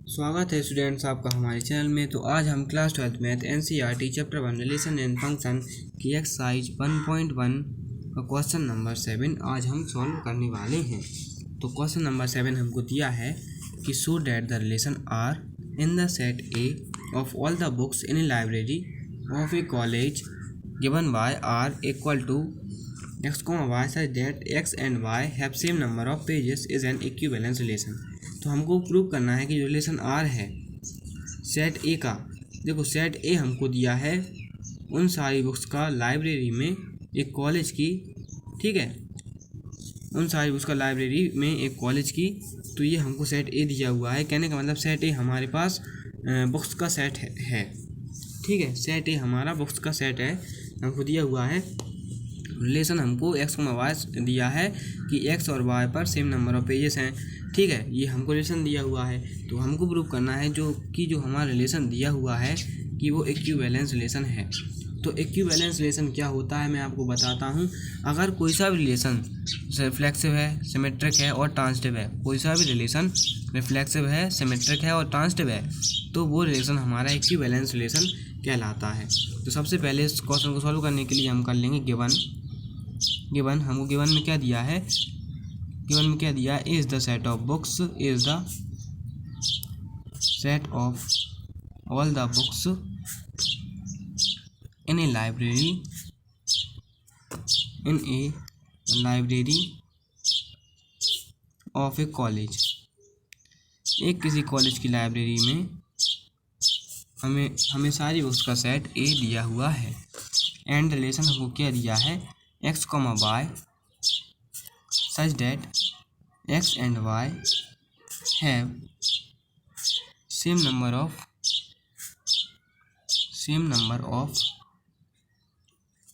स्वागत है स्टूडेंट्स आपका हमारे चैनल में। तो आज हम class 12 math NCERT chapter 1 relation and function की एक्सरसाइज 1.1 का क्वेश्चन नंबर 7 आज हम सॉल्व करने वाले हैं। तो क्वेश्चन नंबर 7 हमको दिया है कि show that the relation R in the set A of all the books in a library of a college given by R equal to x, y such that x and y have same number of pages is an equivalence relation। तो हमको prove करना है कि जो relation are है set ए का, देखो set ए हमको दिया है उन सारी बुक्स का लाइब्रेरी में एक कॉलेज की, ठीक है, उन सारी बुक्स का लाइब्रेरी में एक कॉलेज की। तो ये हमको सेट ए दिया हुआ है। कहने का मतलब सेट ए हमारे पास बुक्स का सेट है, ठीक है, सेट ए हमारा बुक्स का सेट है, हमको दिया हुआ है। रिलेशन हमको x, y दिया है कि x और y पर सेम नंबर ऑफ पेजेस हैं, ठीक है, ये हमको रिलेशन दिया हुआ है। तो हमको प्रूव करना है जो हमारा रिलेशन दिया हुआ है कि वो इक्विवेलेंस रिलेशन है। तो इक्विवेलेंस रिलेशन क्या होता है मैं आपको बताता हूँ। अगर कोई सा भी रिलेशन रिफ्लेक्सिव है, सिमेट्रिक है और ट्रांजिटिव है, कोई सा भी रिलेशन रिफ्लेक्सिव है, सिमेट्रिक है और ट्रांजिटिव है, तो वो रिलेशन हमारा इक्विवेलेंस रिलेशन कहलाता है। तो सबसे पहले इस क्वेश्चन को सॉल्व करने के लिए हम कर लेंगे गिवन हमको गिवन में क्या दिया है, गिवन में क्या दिया है, is the set of books, is the set of all the books in a library of a college. एक किसी कॉलेज की लाइब्रेरी में हमें सारी बुक्स का सेट ए दिया हुआ है। एंड रिलेशन हमको क्या दिया है, x, y such that x and y have same number of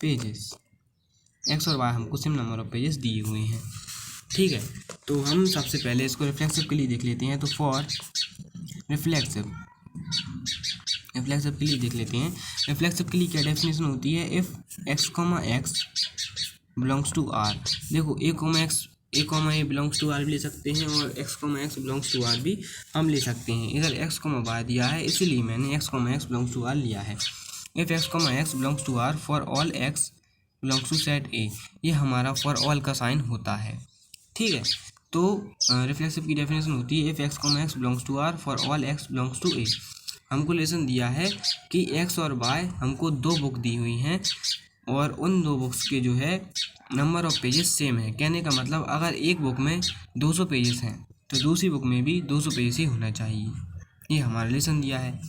pages। x और y हमको सेम नंबर ऑफ पेजेस दिए हुए हैं, ठीक है। तो हम सबसे पहले इसको रिफ्लेक्सिव के लिए देख लेते हैं। तो फॉर रिफ्लेक्सिव के लिए देख लेते हैं। रिफ्लेक्सिव के लिए क्या डेफिनेशन होती है, if x, x belongs to R. देखो a, a belongs to R भी ले सकते हैं और x, x belongs to R भी हम ले सकते हैं। इधर x, y दिया है इसीलिए मैंने x, x belongs to R लिया है। If x, x belongs to R for all x belongs to set A, ये हमारा फॉर ऑल का साइन होता है, ठीक है। तो रिफ्लेक्सिव की डेफिनेशन होती है if x, x belongs to R for all x belongs to A. हमको लेसन दिया है कि x और y हमको दो बुक दी हुई हैं और उन दो बुक्स के जो है नंबर ऑफ पेजेस सेम है। कहने का मतलब अगर एक बुक में 200 पेजेस हैं तो दूसरी बुक में भी 200 पेजेस ही होना चाहिए, ये हमारा रिलेशन दिया है।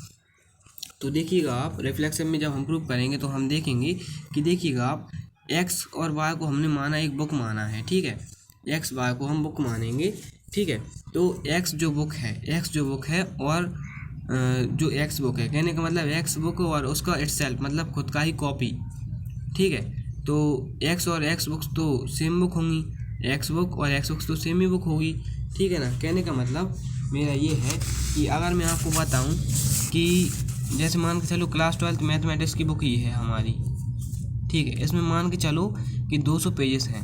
तो देखिएगा आप रिफ्लेक्सिव में जब हम प्रूव करेंगे तो हम देखेंगे कि देखिएगा आप x और y को हमने माना एक बुक माना है, ठीक है, x y को हम बुक मानेंगे, ठीक है। तो x जो बुक है और जो x बुक है, कहने का मतलब x बुक और उसका इटसेल्फ मतलब खुद का ही कॉपी, ठीक है। तो x और x बुक्स तो सेम बुक होंगी, x बुक और x बुक्स तो सेम ही बुक होगी, ठीक है ना। कहने का मतलब मेरा ये है कि अगर मैं आपको बताऊं कि जैसे मान के चलो क्लास 12 मैथमेटिक्स की बुक ही है हमारी, ठीक है, इसमें मान के चलो कि 200 पेजेस हैं,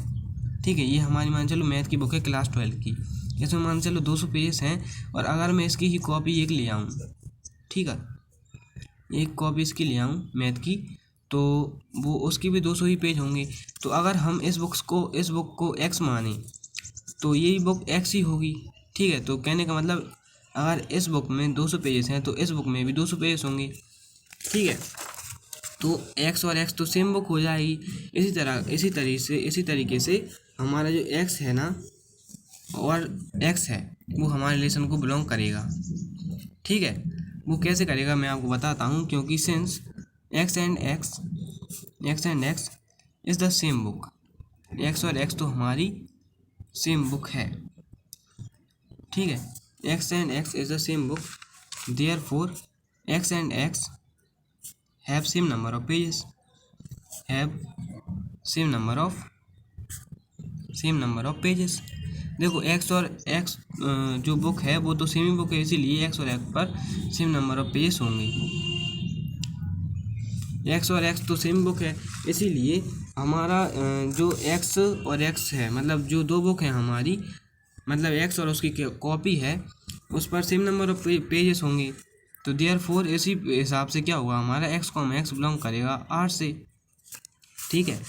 ठीक है, ये हमारी मान चलो मैथ की बुक है क्लास 12 की, इसमें मान चलो 200 पेजेस हैं और अगर मैं इसकी ही कॉपी एक ले आऊँ, ठीक है, एक कॉपी इसकी ले आऊँ मैथ की, तो वो उसकी भी 200 ही पेज होंगे। तो अगर हम इस बुक को x माने तो यही बुक x ही होगी, ठीक है। तो कहने का मतलब अगर इस बुक में 200 पेजेस हैं तो इस बुक में भी 200 पेजेस होंगे, ठीक है। तो x और x तो सेम बुक हो जाएगी। इसी तरीके से हमारा जो x है ना और x है वो हमारे रिलेशन को बिलोंग करेगा, ठीक है। वो कैसे करेगा मैं आपको बताता हूँ, क्योंकि since x and x is the same book, x और x तो हमारी सेम बुक है, ठीक है। x and x is the same book, therefore x and x have same number of pages. देखो x और x जो बुक है वो तो सेम ही बुक है, इसीलिए x और x पर सेम नंबर ऑफ पेजेस होंगे। x और x तो सेम बुक है, इसीलिए हमारा जो x और x है मतलब जो दो बुक है हमारी, मतलब x और उसकी कॉपी है, उस पर सेम नंबर ऑफ पेजेस होंगे। तो देयरफॉर इसी हिसाब से क्या हुआ हमारा एक्स कॉमा एक्स बिलोंग करेगा आर से, ठीक है।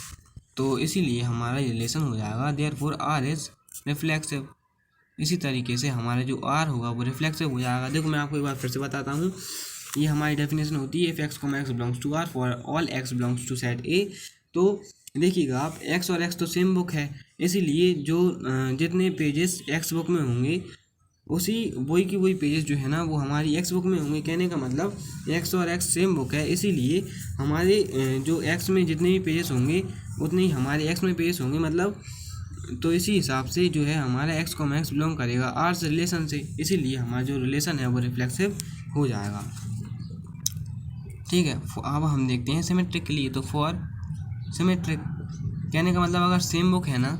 तो इसीलिए हमारा ये रिलेशन हो जाएगा देयरफॉर आर इज रिफ्लेक्सिव। इसी तरीके से हमारा जो आर होगा वो रिफ्लेक्सिव हो जाएगा। देखो मैं आपको एक बार फिर से बताता हूँ, ये हमारी डेफिनेशन होती है if x comma x belongs to R for all x belongs to set A. तो देखिएगा आप एक्स और एक्स तो सेम बुक है, इसीलिए जो जितने पेजेस एक्स बुक में होंगे उसी वही की वही पेजेस जो है ना वो हमारी एक्स बुक में होंगे। कहने का मतलब एक्स और एक्स सेम बुक है, इसीलिए हमारे जो एक्स में जितने भी पेजेस होंगे उतने ही हमारे एक्स में पेजेस होंगे, मतलब तो इसी हिसाब से जो है हमारा एक्स कॉमा एक्स बिलोंग करेगा आर से रिलेशन से, इसीलिए हमारा जो रिलेशन है वो रिफ्लेक्सिव हो जाएगा, ठीक है। अब हम देखते हैं सिमेट्रिक के लिए। तो फॉर सिमेट्रिक कहने का मतलब अगर सेम बुक है ना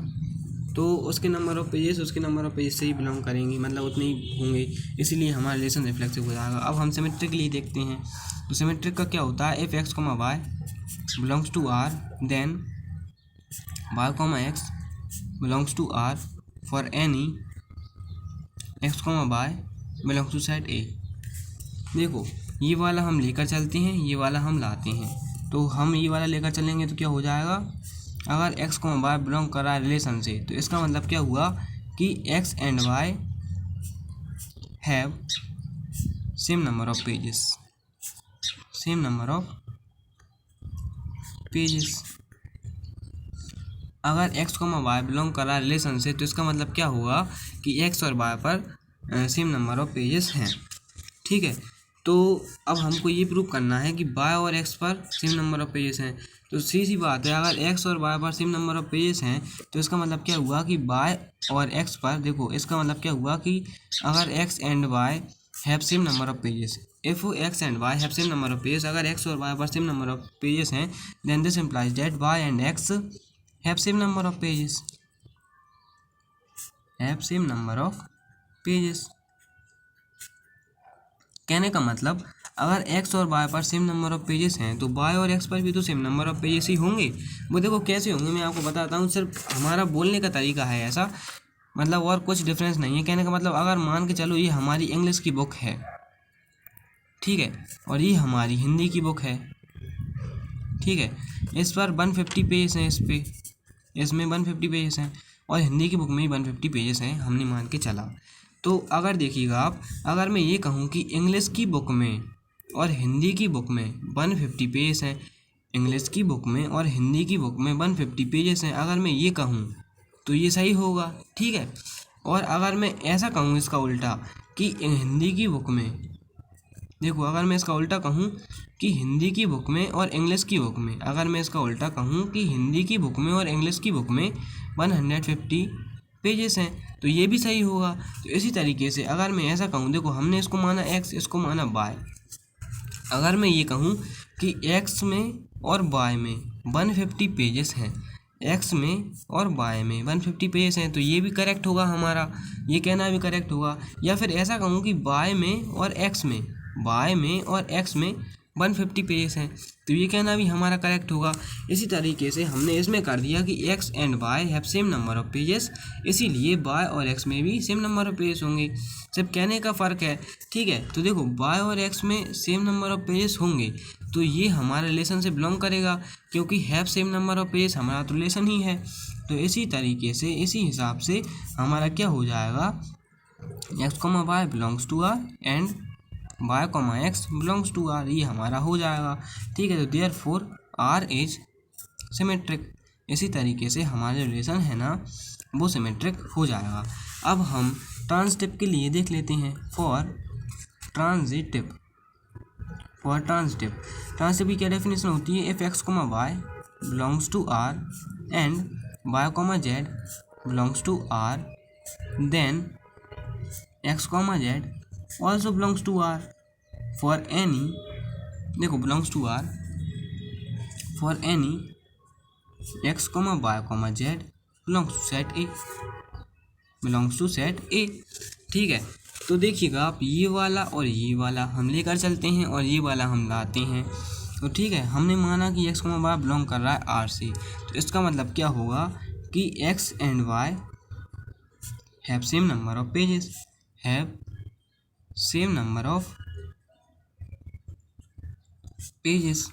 तो उसके नंबर ऑफ पेजेस उसके नंबर ऑफ पेजेस से ही बिलोंग करेंगी, मतलब उतने ही होंगे, इसीलिए हमारा रिलेशन रिफ्लेक्सिव हो जाएगा। अब हम सिमेट्रिक के लिए देखते हैं। तो सिमेट्रिक का क्या होता है, if x comma y belongs to R then y comma x belongs to R for any x comma y belongs to set A. देखो ये वाला हम लेकर चलते हैं, ये वाला हम लाते हैं। तो हम ये वाला लेकर चलेंगे तो क्या हो जाएगा, अगर एक्स कॉमा वाई बिलोंग कर रहा है रिलेशन से तो इसका मतलब क्या हुआ कि x and y have same number of pages, same number of pages. अगर एक्स कॉमा वाई बिलोंग कर रहा है रिलेशन से तो इसका मतलब क्या होगा कि एक्स और वाई पर सेम नंबर ऑफ पेजेस हैं, ठीक है। तो अब हमको ये प्रूव करना है कि वाई और एक्स पर सेम नंबर ऑफ पेजेस हैं। तो सीधी बात है, अगर एक्स और वाई पर सेम नंबर ऑफ पेजेस हैं तो इसका मतलब क्या हुआ कि वाई और एक्स पर, देखो इसका मतलब क्या हुआ कि अगर x and y have same number of pages, if x and y have same number of pages, अगर एक्स और वाई पर सेम नंबर ऑफ पेजेस हैं then this implies that y and x have same number of pages, have same number of pages. कहने का मतलब अगर x और y पर सेम नंबर ऑफ पेजेस हैं तो y और x पर भी तो सेम नंबर ऑफ पेजेस ही होंगे। वो देखो कैसे होंगे मैं आपको बताता हूँ, सिर्फ हमारा बोलने का तरीका है ऐसा, मतलब और कुछ डिफरेंस नहीं है। कहने का मतलब अगर मान के चलो ये हमारी इंग्लिश की बुक है, ठीक है, और ये हमारी हिंदी की बुक है, ठीक है, इस पर 150 पेजेस हैं, इस पे इसमें 150 पेजेस हैं और हिंदी की बुक में ही 150 पेजेस हैं, हमने मान के चला। तो अगर देखिएगा आप, अगर मैं ये कहूँ कि इंग्लिश की बुक में और हिंदी की बुक में 150 पेजेस हैं, इंग्लिश की बुक में और हिंदी की बुक में 150 पेजेस हैं, अगर मैं ये कहूँ तो ये सही होगा, ठीक है। और अगर मैं ऐसा कहूँ इसका उल्टा कि हिंदी की बुक में, देखो अगर मैं इसका उल्टा कहूँ कि हिंदी की बुक में और इंग्लिश की बुक में, अगर मैं इसका उल्टा कहूँ कि हिंदी की बुक में और इंग्लिश की बुक में 150 पेजेस हैं तो ये भी सही होगा। तो इसी तरीके से अगर मैं ऐसा कहूँ, देखो हमने इसको माना x, इसको माना y, अगर मैं ये कहूँ कि x में और y में 150 पेजेस हैं, x में और y में 150 पेजेस हैं तो ये भी करेक्ट होगा हमारा, ये कहना भी करेक्ट होगा। या फिर ऐसा कहूँ कि y में और x में, y में और x में 150 पेजेस हैं तो ये कहना भी हमारा करेक्ट होगा। इसी तरीके से हमने इसमें कर दिया कि x and y have same number of pages, इसीलिए y और x में भी सेम नंबर ऑफ पेजेस होंगे, सिर्फ कहने का फ़र्क है, ठीक है। तो देखो y और x में सेम नंबर ऑफ पेजेस होंगे तो ये हमारे रिलेशन से बिलोंग करेगा, क्योंकि have same number of pages हमारा तो रिलेशन ही है। तो इसी तरीके से इसी हिसाब से हमारा क्या हो जाएगा, x comma y belongs to R and y comma x belongs to R, ये हमारा हो जाएगा, ठीक है। तो देयरफॉर आर इज सिमेट्रिक, इसी तरीके से हमारे रिलेशन है ना वो सिमेट्रिक हो जाएगा। अब हम ट्रांजिटिव के लिए देख लेते हैं। For transitive, for transitive, transitive की क्या डेफिनेशन होती है, if x comma y belongs to R and y comma z belongs to R then x comma z also belongs to R for any, देखो belongs to R for any x comma y comma z belongs to set A, belongs to set A, ठीक है। तो देखिएगा आप ये वाला और ये वाला हम लेकर चलते हैं और ये वाला हम लाते हैं, तो ठीक है। हमने माना कि x comma y बिलोंग कर रहा है R से, तो इसका मतलब क्या होगा कि x and y have same number of pages, have same number of pages.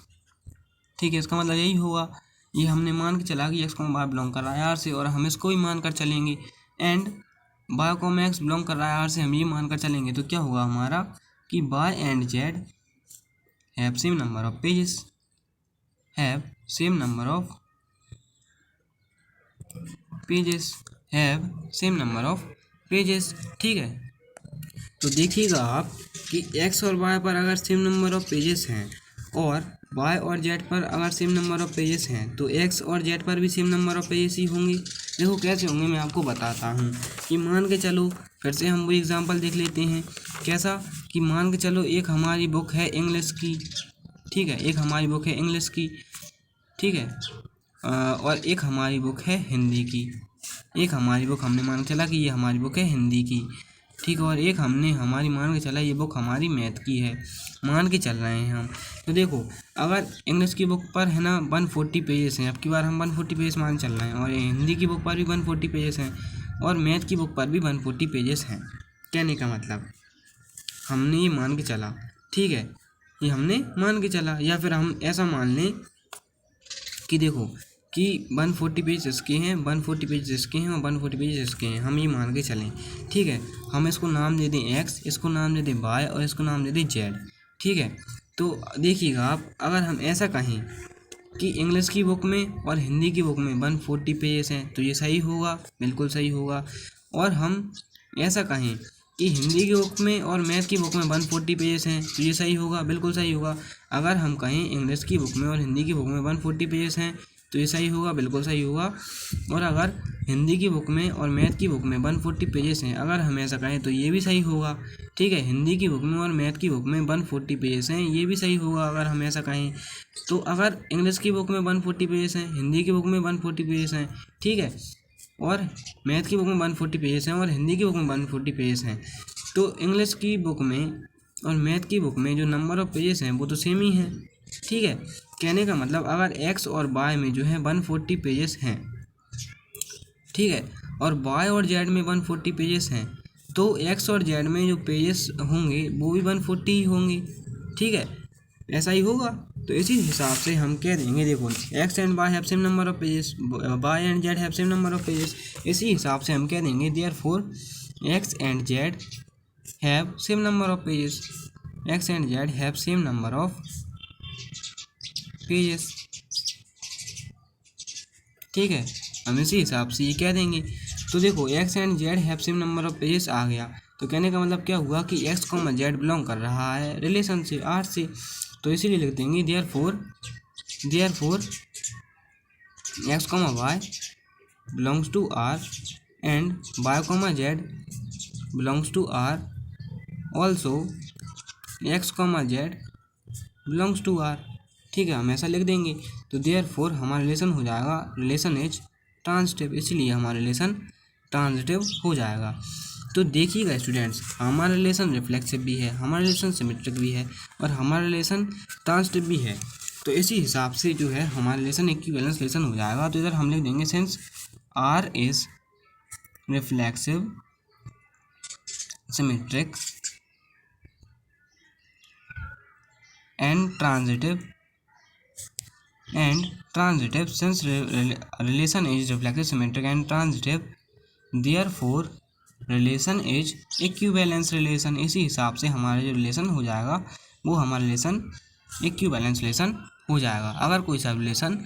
ठीक है, इसका मतलब यही होगा, ये हमने मान के चला कि एक्स कॉमा वाई बिलोंग कर रहा है आर से, और हम इसको ही मान कर चलेंगे, and y comma x belong कर रहा है आर से, हम ये मान कर चलेंगे। तो क्या होगा हमारा कि y and Z have same number of pages, have same number of pages, have same number of pages. ठीक है, तो देखिएगा आप कि एक्स और वाई पर अगर सेम नंबर ऑफ पेजेस हैं और वाई और जेड पर अगर सेम नंबर ऑफ पेजेस हैं, तो एक्स और जेड पर भी सेम नंबर ऑफ पेजेस ही होंगे। देखो कैसे होंगे, मैं आपको बताता हूँ कि मान के चलो, फिर से हम वो एग्जांपल देख लेते हैं। कैसा कि मान के चलो एक हमारी बुक है इंग्लिश की, ठीक है, एक हमारी बुक है इंग्लिश की, ठीक है, और एक हमारी बुक है हिंदी की। एक हमारी बुक हमने मान के चला कि ये हमारी बुक है हिंदी की, ठीक है, और एक हमने हमारी मान के चला ये बुक हमारी मैथ की है, मान के चल रहे हैं हम। तो देखो अगर इंग्लिश की बुक पर है ना 140 पेजेस हैं, अब की बार हम 140 पेजेस मान चल रहे हैं, और हिंदी की बुक पर भी 140 पेजेस हैं, और मैथ की बुक पर भी 140 पेजेस हैं। कहने का मतलब हमने ये मान के चला, ठीक है, ये हमने मान के चला, या फिर हम ऐसा मान लें कि देखो कि 140 पेज इसके हैं, 140 पेज इसके हैं और 140 पेज इसके हैं, हम ये मान के चलें। ठीक है, हम इसको नाम दे दें एक्स, इसको नाम दे दें वाई और इसको नाम दे दें जेड। ठीक है, तो देखिएगा आप, अगर हम ऐसा कहें कि इंग्लिश की बुक में और हिंदी की बुक में 140 पेजेस हैं, तो ये सही होगा, बिल्कुल सही होगा। और हम ऐसा कहें कि हिंदी की बुक में और मैथ की बुक में 140 पेजेस हैं, तो ये सही होगा, बिल्कुल सही होगा। अगर हम कहें इंग्लिश की बुक में और हिंदी की बुक में 140 पेजेस हैं, तो ये सही होगा, बिल्कुल सही होगा। और अगर हिंदी की बुक में और मैथ की बुक में 140 पेजेस हैं, अगर हम ऐसा कहें तो ये भी सही होगा। ठीक है, हिंदी की बुक में और मैथ की बुक में 140 पेजेस हैं, ये भी सही होगा अगर हम ऐसा कहें। तो अगर इंग्लिश की बुक में 140 पेजेस हैं, हिंदी की बुक में 140 पेजेस हैं, ठीक है, और मैथ की बुक में 140 पेजेस हैं और हिंदी की बुक में 140 पेजेस हैं, तो इंग्लिश की बुक में और मैथ की बुक में जो नंबर ऑफ पेजेस हैं वो तो सेम ही हैं। ठीक है, कहने का मतलब अगर एक्स और वाई में जो है 140 पेजेस हैं, ठीक है, और वाई और जेड में 140 पेजेस हैं, तो एक्स और जेड में जो पेजेस होंगे वो भी 140 ही होंगे। ठीक है, ऐसा ही होगा। तो इसी हिसाब से हम कह देंगे, देखो x and y have same number of pages, y and Z have same number of pages. इसी हिसाब से हम कह देंगे therefore x and Z have same number of pages, x and Z have same number of pages. ठीक है, हम इसी हिसाब से ये कह देंगे। तो देखो x and Z have same number of pages आ गया, तो कहने का मतलब क्या हुआ कि एक्स कॉमा जेड बिलोंग कर रहा है रिलेशन से आर से, तो इसीलिए लिख देंगे therefore x comma y belongs to R and y comma z belongs to R, also x comma z belongs to R. ठीक है, हम ऐसा लिख देंगे। तो देयरफॉर हमारा रिलेशन हो जाएगा, रिलेशन इज ट्रांजिटिव, इसीलिए हमारा रिलेशन ट्रांजिटिव हो जाएगा। तो देखिएगा स्टूडेंट्स, हमारा रिलेशन रिफ्लेक्सिव भी है, हमारा रिलेशन सिमेट्रिक भी है और हमारा रिलेशन ट्रांजिटिव भी है। तो इसी हिसाब से जो है हमारा रिलेशन इक्विवेलेंस रिलेशन हो जाएगा। तो इधर हम लिख देंगे since R is reflexive symmetric and transitive since relation is reflexive symmetric and transitive, therefore relation is equivalence relation। इसी हिसाब से हमारा जो रिलेशन हो जाएगा वो हमारा रिलेशन इक्विवेलेंस रिलेशन हो जाएगा। अगर कोई सा रिलेशन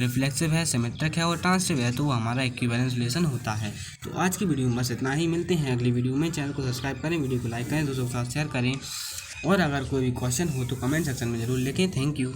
रिफ्लेक्सिव है, सिमेट्रिक है और ट्रांजिटिव है तो वो हमारा इक्विवेलेंस रिलेशन होता है। तो आज की वीडियो में बस इतना ही, मिलते हैं अगली वीडियो में। चैनल को सब्सक्राइब करें, वीडियो को लाइक करें, दोस्तों के साथ शेयर करें, और अगर कोई भी क्वेश्चन हो तो कमेंट सेक्शन में ज़रूर लिखें। Thank you.